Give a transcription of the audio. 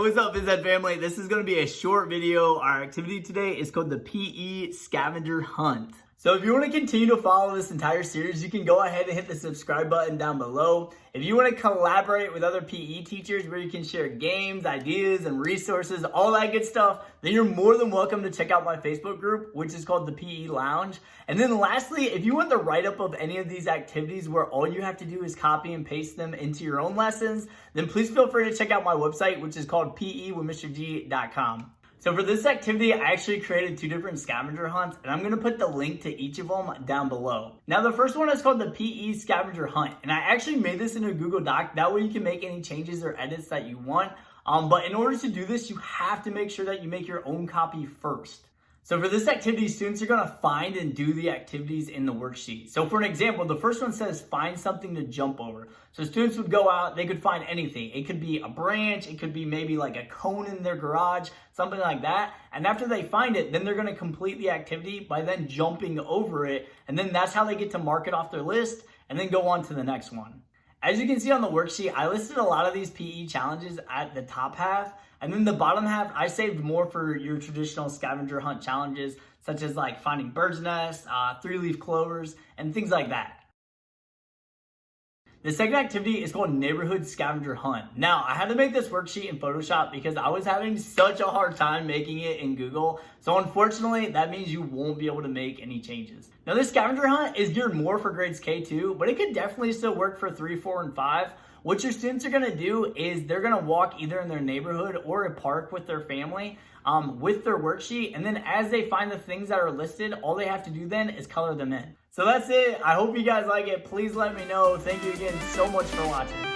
what's up, physed family? This is going to be a short video. Our activity today is called the PE Scavenger Hunt. So if you want to continue to follow this entire series, you can go ahead and hit the subscribe button down below. If you want to collaborate with other PE teachers where you can share games, ideas, and resources, all that good stuff, then you're more than welcome to check out my Facebook group, which is called the PE Lounge. And then lastly, if you want the write-up of any of these activities where all you have to do is copy and paste them into your own lessons, then please feel free to check out my website, which is called pewithmrg.com. So for this activity, I actually created two different scavenger hunts, and I'm going to put the link to each of them down below. Now, the first one is called the PE Scavenger Hunt, and I actually made this in a Google Doc. That way you can make any changes or edits that you want. But in order to do this, you have to make sure that you make your own copy first. So for this activity, students are going to find and do the activities in the worksheet. So for an example, the first one says find something to jump over. So students would go out, they could find anything. It could be a branch, it could be maybe like a cone in their garage, something like that. And after they find it, then they're going to complete the activity by then jumping over it. And then that's how they get to mark it off their list and then go on to the next one. As you can see on the worksheet, I listed a lot of these PE challenges at the top half, and then the bottom half, I saved more for your traditional scavenger hunt challenges, such as like finding birds' nests, 3-leaf clovers, and things like that. The second activity is called Neighborhood Scavenger Hunt. Now, I had to make this worksheet in Photoshop because I was having such a hard time making it in Google. So unfortunately, that means you won't be able to make any changes. Now, this scavenger hunt is geared more for grades K2, but it could definitely still work for 3, 4, and 5. What your students are gonna do is they're gonna walk either in their neighborhood or a park with their family with their worksheet. And then as they find the things that are listed, all they have to do then is color them in. So that's it. I hope you guys like it. Please let me know. Thank you again so much for watching.